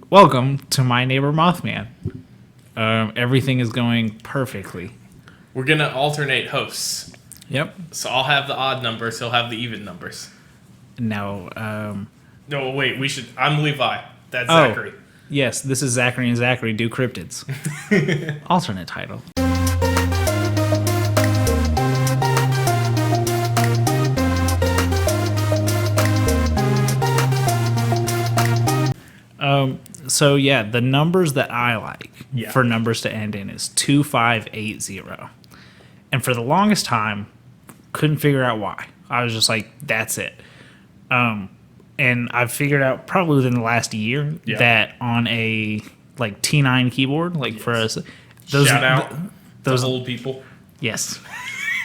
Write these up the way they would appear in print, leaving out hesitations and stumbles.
Welcome to my neighbor Mothman. Everything is going perfectly. We're going to alternate hosts. Yep. So I'll have the odd numbers, he'll have the even numbers. Now, No, wait, I'm Levi. That's Zachary. Yes, this is Zachary and Zachary do cryptids. Alternate title. So yeah, the numbers that I like for numbers to end in is 2580. And for the longest time, couldn't figure out why. I was just like, that's it. And I've figured out probably within the last year that on a like T9 keyboard, like for us, those shout out those old people. Yes.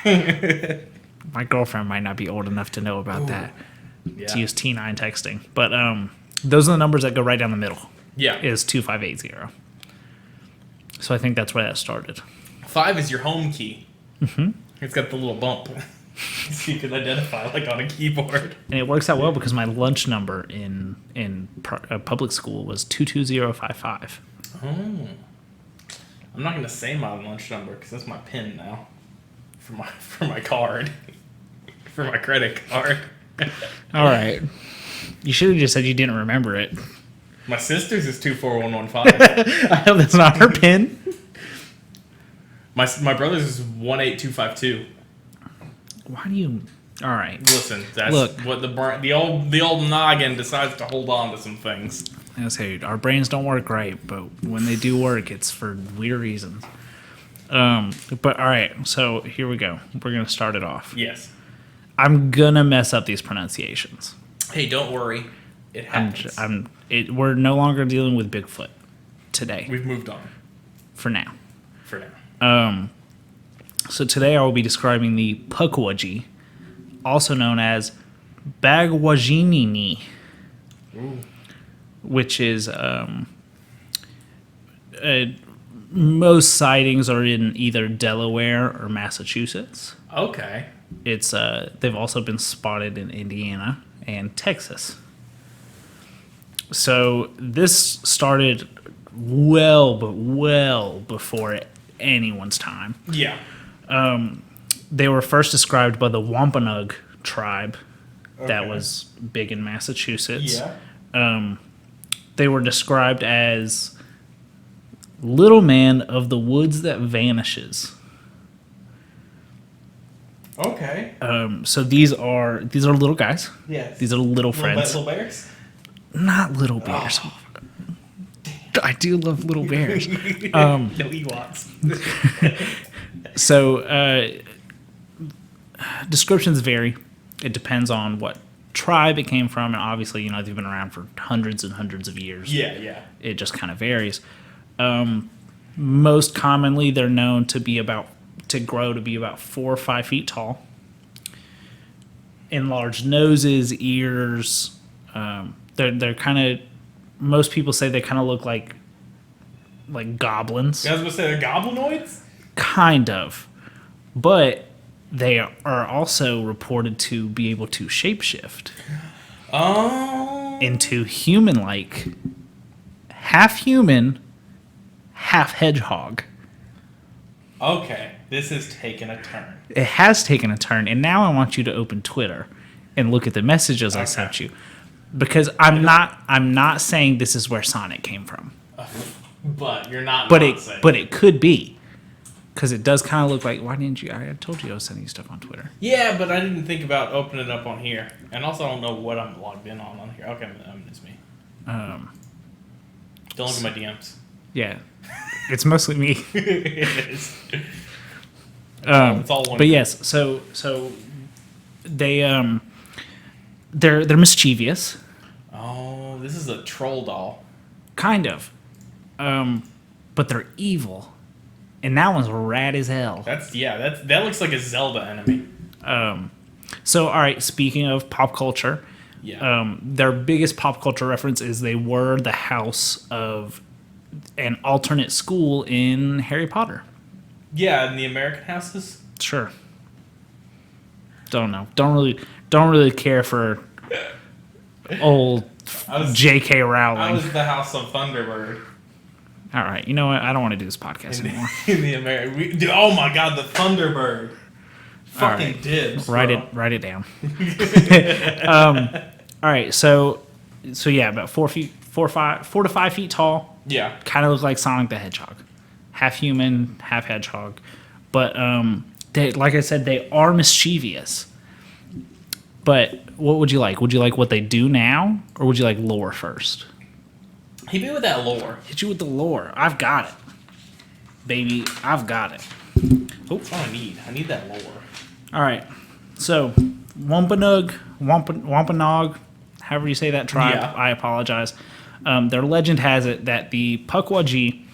My girlfriend might not be old enough to know about that. Yeah. To use T9 texting, but those are the numbers that go right down the middle. Yeah, is 2580. So I think that's where that started. 5 is your home key. Mm-hmm. It's got the little bump, so you can identify like on a keyboard. And it works out well because my lunch number in public school was 22055. Oh, I'm not gonna say my lunch number because that's my PIN now for my card, for my credit card. All right. You should have just said you didn't remember it. My sister's is 24115. I hope that's not her PIN. My brother's is 18252. Why do you? All right. Listen, that's what the old noggin decides to hold on to some things. I say our brains don't work right, but when they do work, it's for weird reasons. But all right, so here we go. We're gonna start it off. Yes. I'm gonna mess up these pronunciations. Hey, don't worry. It happens. We're no longer dealing with Bigfoot today. We've moved on. For now. So today I will be describing the Pukwudgie, also known as Bagwaginini, which is most sightings are in either Delaware or Massachusetts. Okay. It's they've also been spotted in Indiana and Texas. So this started well before anyone's time. Yeah. They were first described by the Wampanoag tribe that was big in Massachusetts. Yeah. They were described as little man of the woods that vanishes. Okay. So these are little guys. Yes. These are little friends. Little bears? Not little bears. Oh, I do love little bears. No Ewoks. So descriptions vary. It depends on what tribe it came from, and obviously, they've been around for hundreds and hundreds of years. Yeah. It just kind of varies. Most commonly, they're known to grow to be about 4 or 5 feet tall. Enlarged noses, ears. They're kind of. Most people say they kind of look like goblins. I was going to say they're goblinoids? Kind of. But they are also reported to be able to shapeshift. Oh. Into human-like, half human, half hedgehog. Okay, this has taken a turn. It has taken a turn, and now I want you to open Twitter and look at the messages I sent you. Because I'm not saying this is where Sonic came from. But you're not. But it could be, because it does kind of look like. Why didn't you? I told you I was sending you stuff on Twitter. Yeah, but I didn't think about opening it up on here, and also I don't know what I'm logged in on here. Okay, it's me. Don't look at my DMs. Yeah, it's mostly me. It is. It's all one. But yes, so they're mischievous. Oh, this is a troll doll. Kind of. But they're evil. And that one's rad as hell. That looks like a Zelda enemy. So, all right, speaking of pop culture, their biggest pop culture reference is they were the house of an alternate school in Harry Potter. Yeah, in the American houses? Sure. Don't know. Don't really care for old J.K. I Rowling. was the House of Thunderbird. All right, you know what? I don't want to do this podcast anymore. In the American, oh my God, the Thunderbird. Fucking right. dibs. Write it down. All right, so yeah, about 4 to 5 feet tall. Yeah. Kind of look like Sonic the Hedgehog, half human, half hedgehog. But they, like I said, they are mischievous. But what would you like? Would you like what they do now, or would you like lore first? Hit me with that lore. Hit you with the lore. I've got it, baby. I've got it. That's what I need. I need that lore. All right. So, Wampanoag, however you say that tribe, Yeah. I apologize. Their legend has it that the Pukwudgie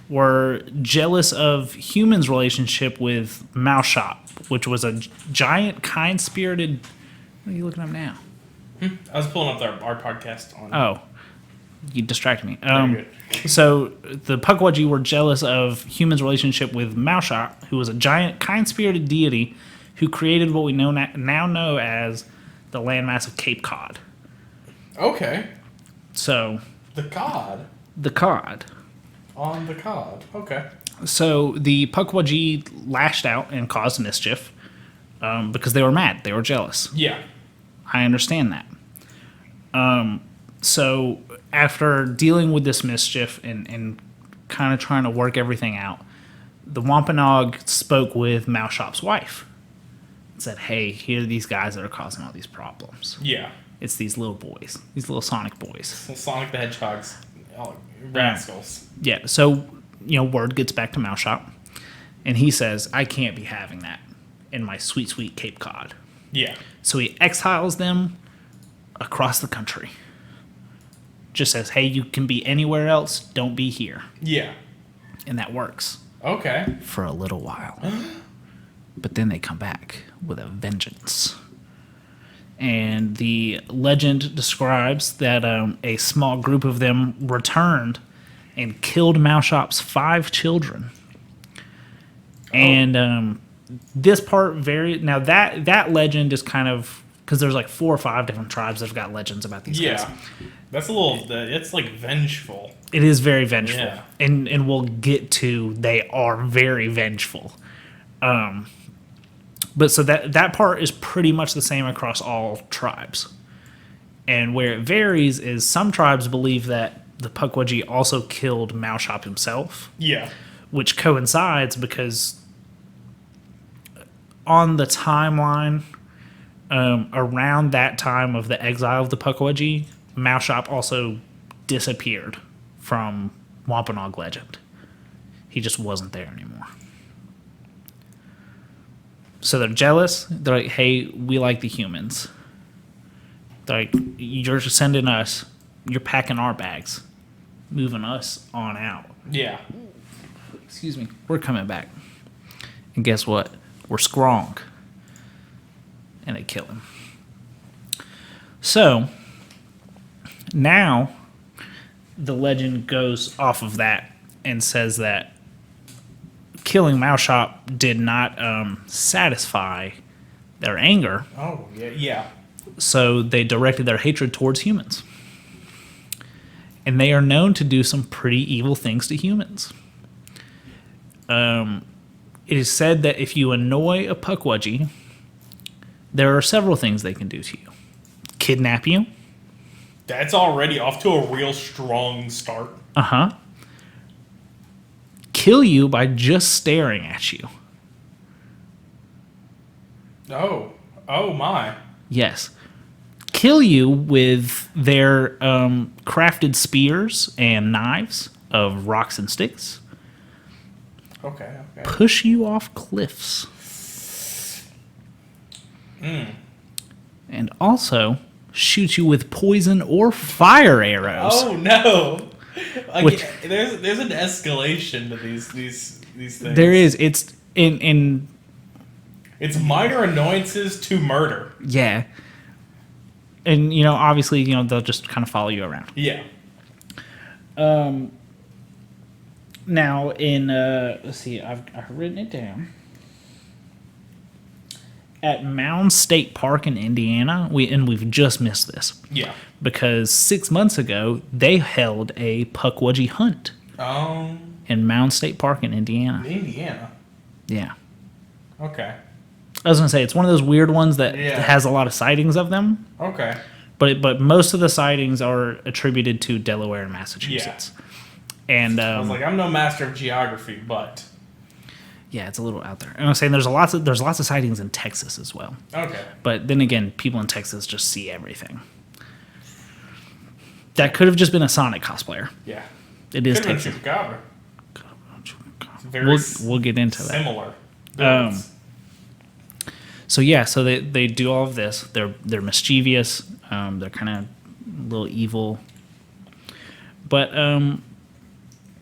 were jealous of humans' relationship with Moushop, which was a giant, kind-spirited... What are you looking up now? I was pulling up our podcast on. Oh, you distracted me. Very good. So the Pukwudgie were jealous of humans' relationship with Moushop, who was a giant, kind-spirited deity who created what we now know as the landmass of Cape Cod. Okay. So The cod. the cod. On the cod. Okay. So the Pukwudgie lashed out and caused mischief because they were mad. They were jealous. Yeah. I understand that. So after dealing with this mischief and kind of trying to work everything out, the Wampanoag spoke with Moushop's wife. Said, hey, here are these guys that are causing all these problems. Yeah. It's these little boys, these little Sonic boys. Sonic the Hedgehog's rascals. Yeah, so, word gets back to Moushop, and he says, I can't be having that in my sweet, sweet Cape Cod. Yeah. So he exiles them across the country. Just says, hey, you can be anywhere else, don't be here. Yeah. And that works. Okay. For a little while. But then they come back with a vengeance. And the legend describes that a small group of them returned and killed Moushop's 5 children. Oh. And this part now that legend is kind of, because there's like 4 or 5 different tribes that have got legends about these guys. Yeah. That's a little, it's like vengeful. It is very vengeful. Yeah. And we'll get to, they are very vengeful. But so that part is pretty much the same across all tribes. And where it varies is some tribes believe that the Pukwudgie also killed Moushop himself. Yeah. Which coincides because on the timeline, around that time of the exile of the Pukwudgie, Moushop also disappeared from Wampanoag legend. He just wasn't there anymore. So they're jealous. They're like, hey, we like the humans. They're like, you're sending us, you're packing our bags, moving us on out. Yeah. Excuse me. We're coming back. And guess what? We're strong. And they kill him. So now the legend goes off of that and says that killing Moushop did not satisfy their anger. Oh, yeah, yeah. So they directed their hatred towards humans. And they are known to do some pretty evil things to humans. It is said that if you annoy a Pukwudgie, there are several things they can do to you. Kidnap you. That's already off to a real strong start. Uh-huh. Kill you by just staring at you. Oh. Oh, my. Yes. Kill you with their crafted spears and knives of rocks and sticks. Okay. Push you off cliffs. And also shoot you with poison or fire arrows. Oh, no. Which, there's an escalation to these things. There is. It's in It's minor annoyances to murder. Yeah. And, obviously, they'll just kind of follow you around. Yeah. Now, in, let's see, I've written it down. at Mound State Park in Indiana, we've just missed this. Yeah. Because 6 months ago, they held a Pukwudgie hunt. In Mound State Park in Indiana. Indiana? Yeah. Okay. I was going to say, it's one of those weird ones that has a lot of sightings of them. Okay. But most of the sightings are attributed to Delaware and Massachusetts. Yeah. And I was like, I'm no master of geography, but... Yeah, it's a little out there. And I'm saying there's lots of sightings in Texas as well. Okay. But then again, people in Texas just see everything. That could have just been a Sonic cosplayer. Yeah. It is Texas. We'll get into that. Similar. So yeah, so they do all of this. They're mischievous. They're kind of a little evil. But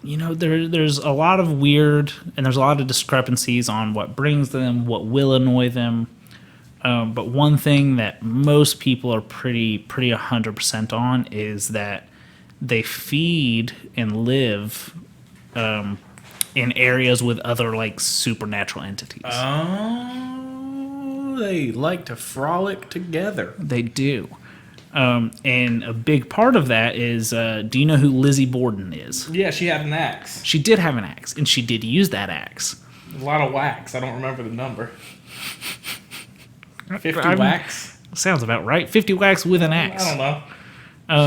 there's a lot of weird, and there's a lot of discrepancies on what brings them, what will annoy them. But one thing that most people are pretty 100% on is that they feed and live in areas with other like supernatural entities. Oh, they like to frolic together. They do. And a big part of that is, do you know who Lizzie Borden is? Yeah, she had an axe. She did have an axe, and she did use that axe. A lot of wax. I don't remember the number. 50 wax? Sounds about right. 50 wax with an axe. I don't know.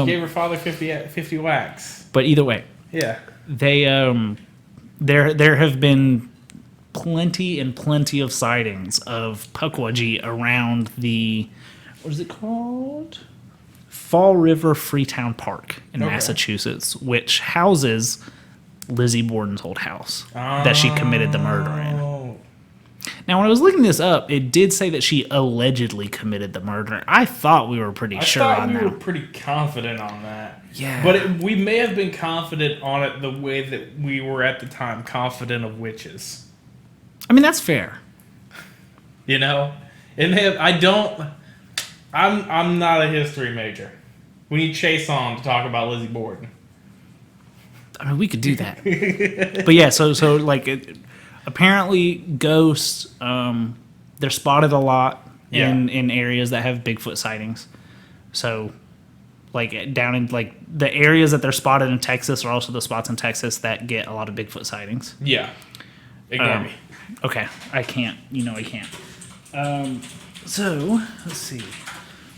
She gave her father 50 wax. But either way. Yeah. They, there have been plenty of sightings of Pukwudgie around the, what is it called? Fall River Freetown Park in Massachusetts, which houses Lizzie Borden's old house that she committed the murder in. Now, when I was looking this up, it did say that she allegedly committed the murder. I thought we were pretty sure on that. We were pretty confident on that. Yeah. But we may have been confident on it the way that we were at the time confident of witches. I mean, that's fair. You know? I'm not a history major. We need Chase on to talk about Lizzie Borden. I mean, we could do that. But yeah, so like, apparently ghosts, they're spotted a lot in areas that have Bigfoot sightings. So, like, down in, like, the areas that they're spotted in Texas are also the spots in Texas that get a lot of Bigfoot sightings. Yeah. Ignore me. Okay, I can't. You know I can't. So, let's see.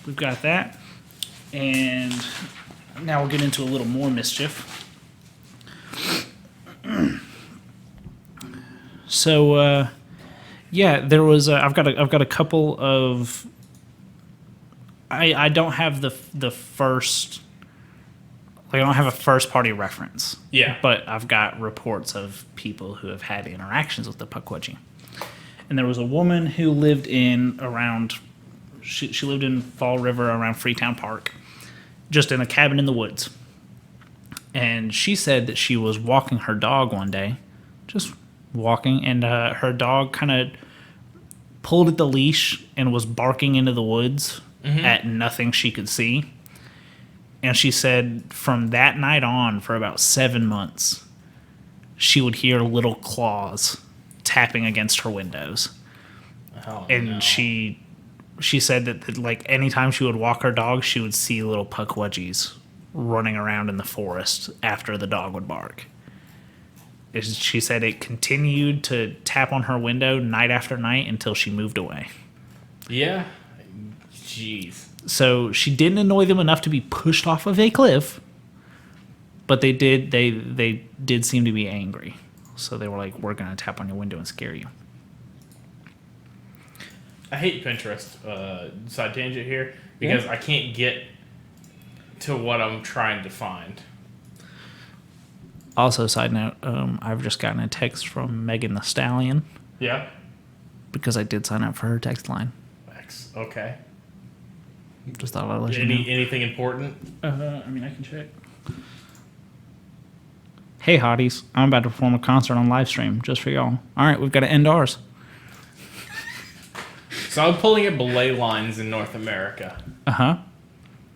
We've got that. And now we'll get into a little more mischief. So, there was. I've got a couple of. I don't have the first. Like, I don't have a first party reference. Yeah. But I've got reports of people who have had interactions with the Pukwudgie. And there was a woman who lived in around. She lived in Fall River around Freetown Park, just in a cabin in the woods. And she said that she was walking her dog one day, just walking, and her dog kind of pulled at the leash and was barking into the woods at nothing she could see. And she said from that night on, for about 7 months, she would hear little claws tapping against her windows. Oh, and no. She said that like anytime she would walk her dog, she would see little Pukwudgies running around in the forest after the dog would bark. She said it continued to tap on her window night after night until she moved away. Yeah. Jeez. So she didn't annoy them enough to be pushed off of a cliff, but they did seem to be angry. So they were like, we're going to tap on your window and scare you. I hate Pinterest, side tangent here, because I can't get to what I'm trying to find. Also, side note, I've just gotten a text from Megan Thee Stallion. Yeah? Because I did sign up for her text line. Okay. Just thought I'd let you know. Anything important? I mean, I can check. Hey, hotties. I'm about to perform a concert on live stream just for y'all. All right, we've got to end ours. So I'm pulling up belay lines in North America. Uh-huh.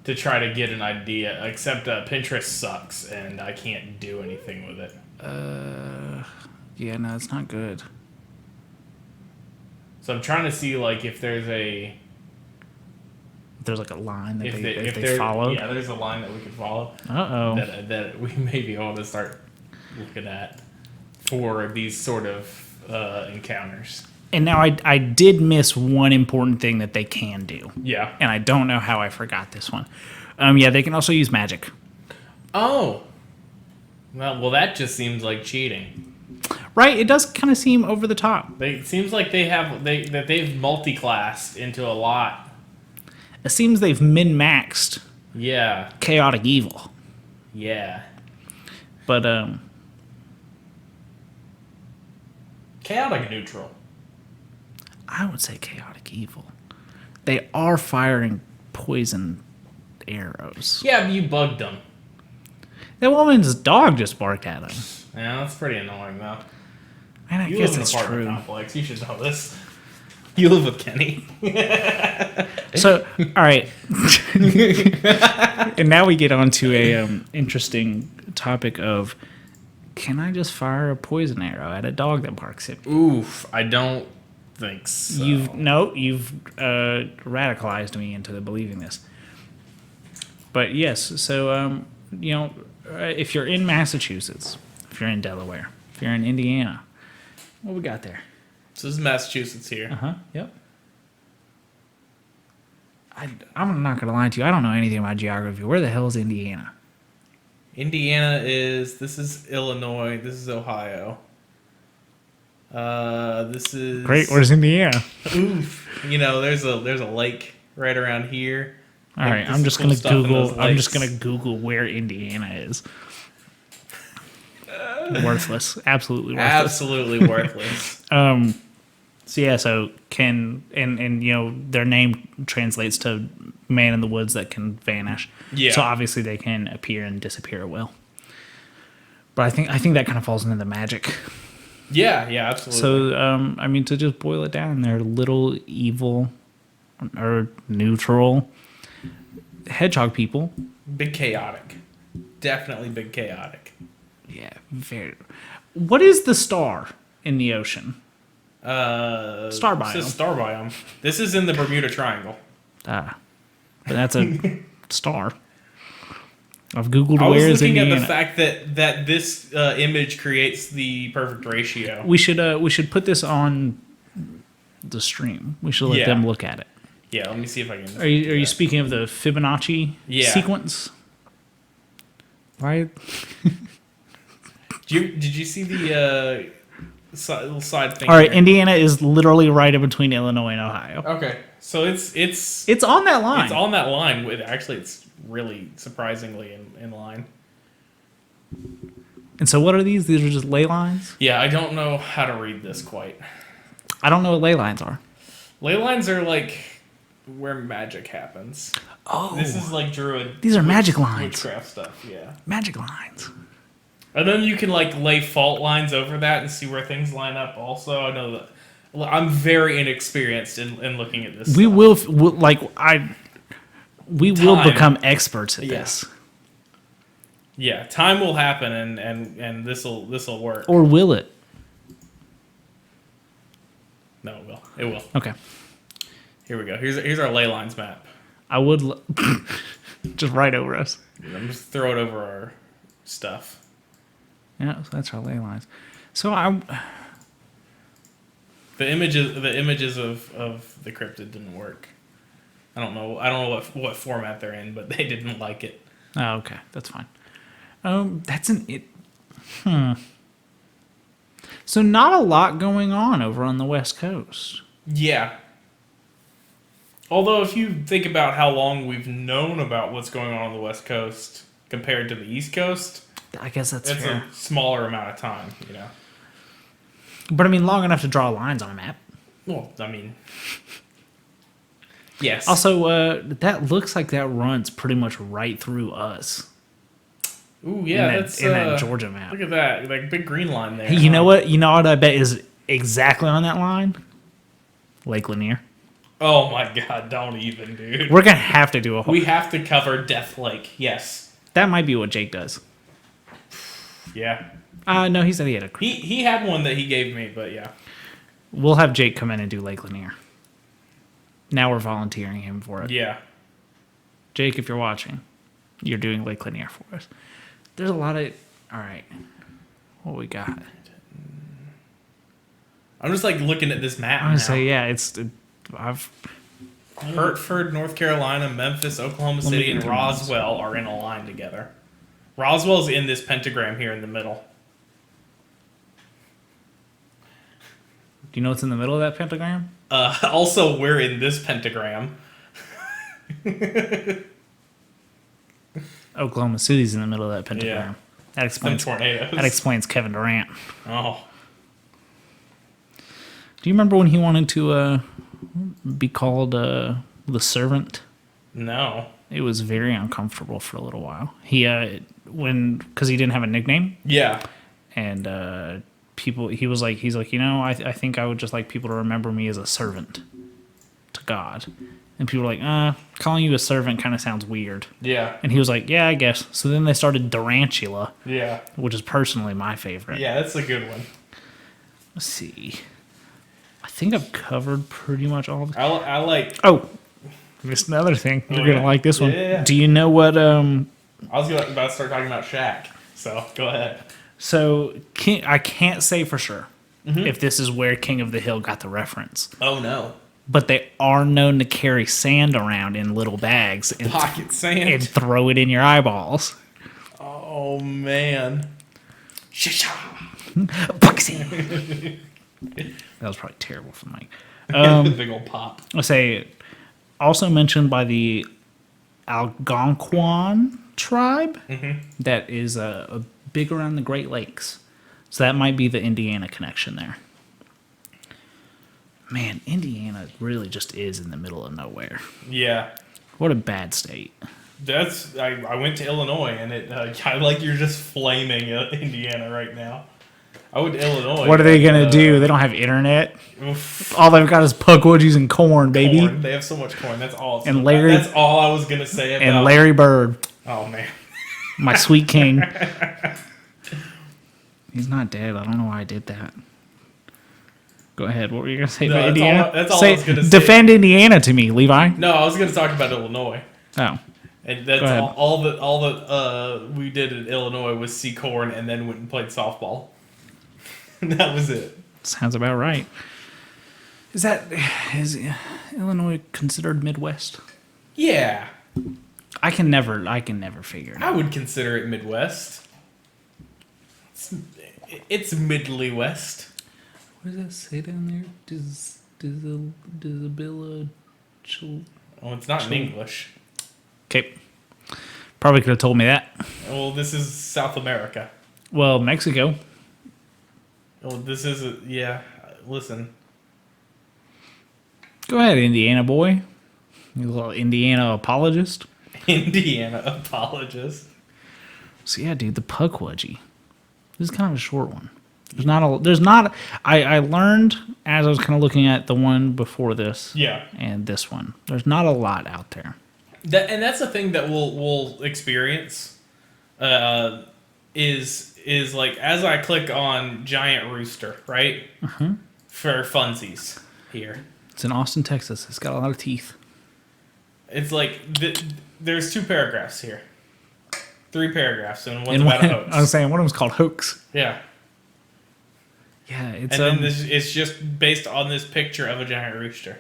To try to get an idea, except Pinterest sucks, and I can't do anything with it. Yeah, no, it's not good. So I'm trying to see like if there's a like a line that they follow. Yeah, there's a line that we could follow. That we may be able to start looking at for these sort of encounters. And now I did miss one important thing that they can do. Yeah. And I don't know how I forgot this one. Yeah, they can also use magic. Oh. Well, that just seems like cheating. Right? It does kind of seem over the top. It seems like they've multi-classed into a lot. It seems they've min-maxed. Yeah. Chaotic evil. Yeah. But chaotic neutral. I would say chaotic evil. They are firing poison arrows. Yeah, but you bugged them. That woman's dog just barked at him. Yeah, that's pretty annoying though. And I You guess live in an it's apartment true. complex. You should know this. You live with Kenny. So, all right. And now we get on to a interesting topic of, can I just fire a poison arrow at a dog that barks at me? Oof, I don't think so. You've radicalized me into believing this. But yes, so if you're in Massachusetts, if you're in Delaware, if you're in Indiana, what we got there? So this is Massachusetts here. Yep. I'm not gonna lie to you. I don't know anything about geography. Where the hell is Indiana? This is Illinois. This is Ohio. This is Great. Where's Indiana? Oof. There's a lake right around here. All right. I'm just gonna Google. I'm just gonna Google where Indiana is. Worthless. Absolutely worthless. Absolutely worthless. So yeah. So their name translates to man in the woods that can vanish. Yeah. So obviously they can appear and disappear at will. But I think that kind of falls into the magic. Yeah, absolutely. So, to just boil it down, they're little evil or neutral hedgehog people. Big chaotic. Definitely big chaotic. Yeah, very. What is the star in the ocean? Star biome. This is star biome. This is in the Bermuda Triangle. But that's a star. I've Googled I where was is looking Indiana. at the fact that this image creates the perfect ratio. We should put this on the stream. We should let them look at it. Yeah, let me see if I can. Are you speaking of the Fibonacci sequence? Why? Did you see the little side thing? All right, here? Indiana is literally right in between Illinois and Ohio. Okay, so it's on that line. It's on that line. It's really surprisingly in line. And so what are these? These are just ley lines? Yeah, I don't know how to read this quite. I don't know what ley lines are. Ley lines are like where magic happens. Oh. This is like druid. These are magic lines. Witchcraft stuff, yeah. Magic lines. And then you can like lay fault lines over that and see where things line up also. I know that I'm very inexperienced in looking at this. We will become experts at this. Yeah, time will happen and this'll work. Or will it? No, it will. It will. Okay. Here we go. Here's our ley lines map. I would just right over us. I'm just throw it over our stuff. Yeah, so that's our ley lines. So the images of the cryptid didn't work. I don't know what format they're in, but they didn't like it. Oh, okay, that's fine. That's an it. So not a lot going on over on the West Coast. Yeah. Although if you think about how long we've known about what's going on the West Coast compared to the East Coast, I guess that's it's fair. a smaller amount of time, But I mean, long enough to draw lines on a map. Well, I mean, yes. Also, that looks like that runs pretty much right through us. Ooh, yeah, that's in that Georgia map. Look at that, like big green line there. Hey, you know what? You know what I bet is exactly on that line? Lake Lanier. Oh my God! Don't even, dude. We're gonna have to do a whole. We have to cover Death Lake. Yes. That might be what Jake does. Yeah. No, he said he had a. He had one that he gave me, but yeah. We'll have Jake come in and do Lake Lanier. Now we're volunteering him for it. Yeah. Jake, if you're watching, you're doing Lake Lanier for us. There's a lot of... All right. What we got? I'm just like looking at this map. I'm going to say, yeah, Hertford, North Carolina, Memphis, Oklahoma City, and Roswell are in a line together. Roswell's in this pentagram here in the middle. Do you know what's in the middle of that pentagram? Also, we're in this pentagram. Oklahoma City's in the middle of that pentagram. Yeah. That explains tornadoes. That explains Kevin Durant. Oh. Do you remember when he wanted to be called the Servant? No. It was very uncomfortable for a little while. Because he didn't have a nickname. Yeah. And he's like, I think I would just like people to remember me as a servant to God. And people were like, calling you a servant kind of sounds weird. Yeah. And he was like, yeah, I guess. So then they started Durantula. Yeah. Which is personally my favorite. Yeah, that's a good one. Let's see. I think I've covered pretty much all of it. I like... Oh, missed another thing. You're going to like this one. Yeah. Do you know what... I was about to start talking about Shaq. So, go ahead. So, I can't say for sure if this is where King of the Hill got the reference. Oh, no. But they are known to carry sand around in little bags. And Pocket sand. And throw it in your eyeballs. Oh, man. Shisha. Bucksy. That was probably terrible for Mike. Big old pop. I say, also mentioned by the Algonquin tribe that is big around the Great Lakes. So that might be the Indiana connection there. Man, Indiana really just is in the middle of nowhere. Yeah. What a bad state. I went to Illinois, and I like you're just flaming Indiana right now. I went to Illinois. What are they going to do? They don't have internet. Oof. All they've got is Pukwudgies and corn, baby. Corn. They have so much corn. That's all. And Larry. That's all I was going to say about. And Larry Bird. Oh, man. My sweet king. He's not dead. I don't know why I did that. Go ahead. What were you going to say about Indiana? That's all I was going to say. Defend Indiana to me, Levi. No, I was going to talk about Illinois. Oh. And that's all that we did in Illinois was see corn and then went and played softball. That was it. Sounds about right. Is Illinois considered Midwest? Yeah. I can never figure it out. I would consider it Midwest. It's Midley West. What does that say down there? Oh, it's not in English. Okay. Probably could have told me that. Well, this is South America. Well, Mexico. Well, this is yeah. Listen. Go ahead, Indiana boy. You little Indiana apologist. Indiana apologist. So yeah, dude, the Pukwudgie. This is kind of a short one. There's not. I learned as I was kind of looking at the one before this. Yeah. And this one. There's not a lot out there. And that's the thing that we'll experience. Is like as I click on Giant Rooster, right? Mm-hmm. For funsies here. It's in Austin, Texas. It's got a lot of teeth. It's like there's 2 paragraphs here. 3 paragraphs, and one's about a hoax. I was saying one of them's called Hoax. Yeah. Yeah, it's and then it's just based on this picture of a giant rooster.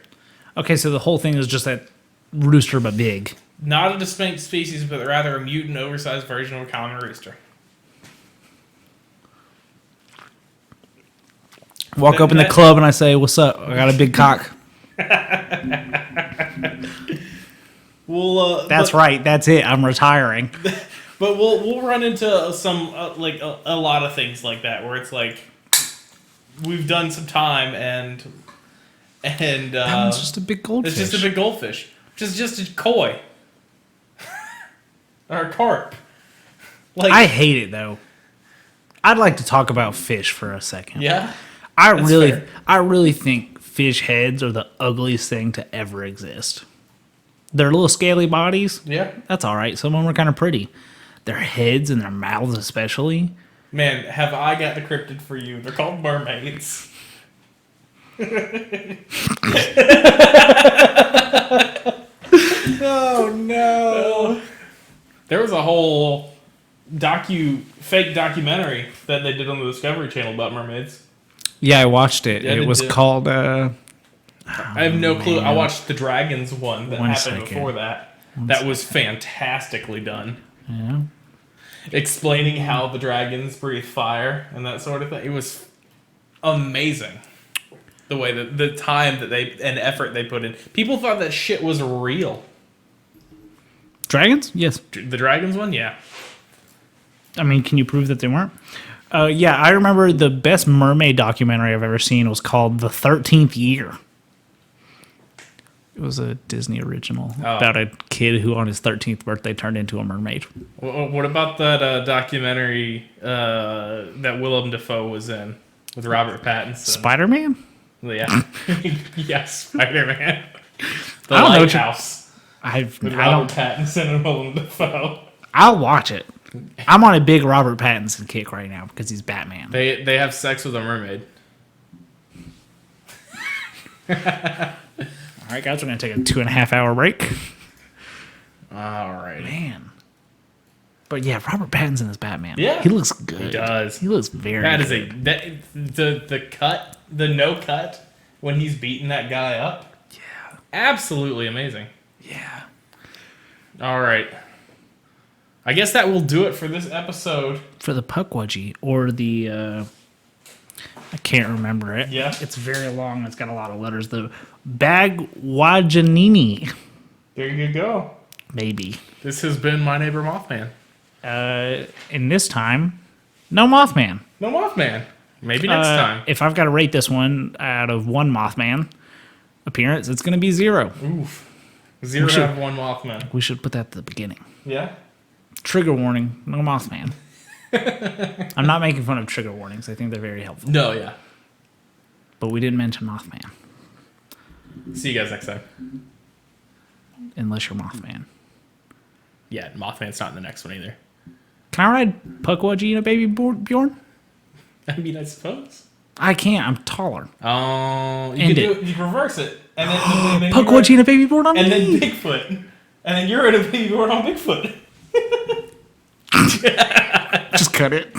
Okay, so the whole thing is just that rooster but big. Not a distinct species, but rather a mutant, oversized version of a common rooster. Walk up in the club and I say, "What's up? I got a big cock." That's right. That's it. I'm retiring. But we'll run into some like a lot of things like that where it's like we've done some time and that one's just a big goldfish. It's just a big goldfish, which is just a koi or a carp. Like I hate it though. I'd like to talk about fish for a second. Yeah. I really think fish heads are the ugliest thing to ever exist. Their little scaly bodies, yeah, that's all right. Some of them are kind of pretty. Their heads and their mouths especially. Man, have I got the cryptid for you. They're called mermaids. Oh no! There was a whole fake documentary that they did on the Discovery Channel about mermaids. Yeah, I watched it. Yeah, it was called. I have no clue. I watched the dragons one that happened before that. That was fantastically done. Yeah. Explaining how the dragons breathe fire and that sort of thing. It was amazing. The way that the time that and effort they put in. People thought that shit was real. Dragons? Yes. The dragons one? Yeah. I mean, can you prove that they weren't? Yeah, I remember the best mermaid documentary I've ever seen was called The 13th Year. It was a Disney original about a kid who on his 13th birthday turned into a mermaid. What about that documentary that Willem Dafoe was in with Robert Pattinson? Spider-Man? Yeah. Yeah, Spider-Man. The I don't Lighthouse. With Robert Pattinson and Willem Dafoe. I'll watch it. I'm on a big Robert Pattinson kick right now because he's Batman. They have sex with a mermaid. All right, guys, we're going to take a 2.5-hour break. All right. Man. But yeah, Robert Pattinson is Batman. Yeah. He looks good. He does. He looks very good. The no cut when he's beating that guy up. Yeah. Absolutely amazing. Yeah. All right. I guess that will do it for this episode. For the Pukwudgie or the I can't remember it. Yeah. It's very long. It's got a lot of letters. The Bagwajanini. There you go. Maybe. This has been My Neighbor Mothman. And this time, no Mothman. No Mothman. Maybe next time. If I've got to rate this one out of one Mothman appearance, it's going to be 0. Oof. 0 out of 1 Mothman. We should put that at the beginning. Yeah. Trigger warning, no Mothman. I'm not making fun of trigger warnings. I think they're very helpful. No, yeah. But we didn't mention Mothman. See you guys next time. Unless you're Mothman. Yeah, Mothman's not in the next one either. Can I ride Pukwudgie in a baby Bjorn? I mean, I suppose. I can't. I'm taller. Oh, you reverse it. And then Pukwudgie in a baby board on and me. then Bigfoot. And then you're in a baby board on Bigfoot. Just cut it.